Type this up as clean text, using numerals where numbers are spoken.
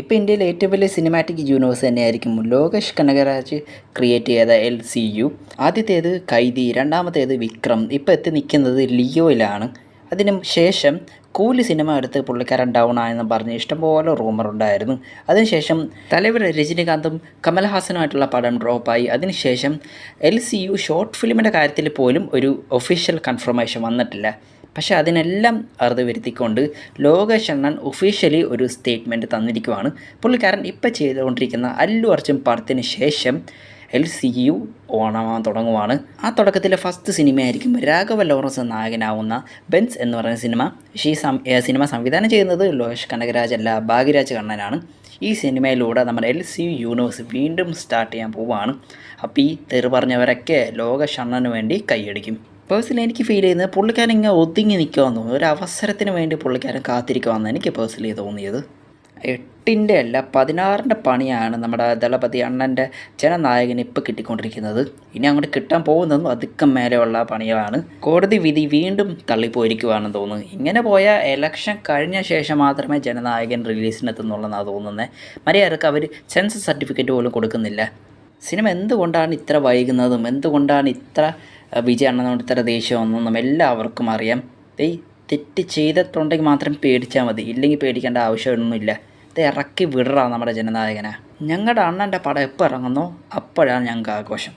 ഇപ്പോൾ ഇന്ത്യയിലെ ഏറ്റവും വലിയ സിനിമാറ്റിക് യൂണിവേഴ്സ് തന്നെയായിരിക്കും ലോകേഷ് കനകരാജ് ക്രിയേറ്റ് ചെയ്ത LCU. ആദ്യത്തേത് കൈദി, രണ്ടാമത്തേത് വിക്രം, ഇപ്പോൾ എത്തി നിൽക്കുന്നത് ലിയോയിലാണ്. അതിന് ശേഷം കൂലി സിനിമ എടുത്ത് പുള്ളിക്കാരൻ ഡൗൺ ആയെന്ന് പറഞ്ഞ് ഇഷ്ടംപോലെ റൂമറുണ്ടായിരുന്നു. അതിനുശേഷം തലവർ രജനികാന്തും കമൽഹാസനുമായിട്ടുള്ള പടം ഡ്രോപ്പായി. അതിനുശേഷം LCU ഷോർട്ട് ഫിലിമിൻ്റെ കാര്യത്തിൽ പോലും ഒരു ഒഫീഷ്യൽ കൺഫർമേഷൻ വന്നിട്ടില്ല. പക്ഷേ അതിനെല്ലാം അറുതി വരുത്തിക്കൊണ്ട് ലോകേഷ് അണ്ണൻ ഒഫീഷ്യലി ഒരു സ്റ്റേറ്റ്മെൻറ്റ് തന്നിരിക്കുവാണ്. പുള്ളിക്കാരൻ ഇപ്പോൾ ചെയ്തുകൊണ്ടിരിക്കുന്ന അല്ലു അർജുൻ പടത്തിന് ശേഷം LCU ഓണമാൻ തുടങ്ങുവാണ്. ആ തുടക്കത്തിലെ ഫസ്റ്റ് സിനിമയായിരിക്കും രാഘവ ലോറൻസ് നായകനാവുന്ന ബെൻസ് എന്ന് പറയുന്ന സിനിമ. ഈ സിനിമ സംവിധാനം ചെയ്യുന്നത് ലോകേഷ് കനകരാജ് അല്ല, ഭാഗ്യരാജ് കണ്ണനാണ്. ഈ സിനിമയിലൂടെ നമ്മുടെ LCU യൂണിവേഴ്സ് വീണ്ടും സ്റ്റാർട്ട് ചെയ്യാൻ പോവുകയാണ്. അപ്പോൾ ഈ തെറി പറഞ്ഞവരൊക്കെ ലോകേഷ് അണ്ണന് വേണ്ടി കൈയടിക്കും. പേഴ്സണലി എനിക്ക് ഫീൽ ചെയ്യുന്നത് പുള്ളിക്കാരൻ ഇങ്ങനെ ഒതുങ്ങി നിൽക്കുവാന്ന് തോന്നുന്നു. ഒരു അവസരത്തിന് വേണ്ടി പുള്ളിക്കാരൻ കാത്തിരിക്കുവാന്ന് എനിക്ക് പേഴ്സണലി തോന്നിയത്. 8ൻ്റെ അല്ല 16ൻ്റെ പണിയാണ് നമ്മുടെ ദളപതി അണ്ണൻ്റെ ജനനായകന് ഇപ്പോൾ കിട്ടിക്കൊണ്ടിരിക്കുന്നത്. ഇനി അങ്ങോട്ട് കിട്ടാൻ പോകുന്നതും അധികം മേലെയുള്ള പണികളാണ്. കോടതി വിധി വീണ്ടും തള്ളിപ്പോയിരിക്കുവാണെന്ന് തോന്നുന്നു. ഇങ്ങനെ പോയാൽ ഇലക്ഷൻ കഴിഞ്ഞ ശേഷം മാത്രമേ ജനനായകൻ റിലീസിനെത്തുന്നുള്ളതെന്നാണ് തോന്നുന്നത്. മര്യാദക്ക് അവർ സെൻസസ് സർട്ടിഫിക്കറ്റ് പോലും കൊടുക്കുന്നില്ല. സിനിമ എന്തുകൊണ്ടാണ് ഇത്ര വൈകുന്നതും എന്തുകൊണ്ടാണ് ഇത്ര വിജയ് അണ്ണനോട് ഇത്ര ദേഷ്യമൊന്നും എല്ലാവർക്കും അറിയാം. തെറ്റ് ചെയ്തിട്ടുണ്ടെങ്കിൽ മാത്രം പേടിച്ചാൽ മതി, ഇല്ലെങ്കിൽ പേടിക്കേണ്ട ആവശ്യമൊന്നുമില്ല. ഇത് ഇറക്കി വിടറാ നമ്മുടെ ജനനായകനെ. ഞങ്ങളുടെ അണ്ണൻ്റെ പടം എപ്പോൾ ഇറങ്ങുന്നോ അപ്പോഴാണ് ഞങ്ങൾക്ക് ആഘോഷം.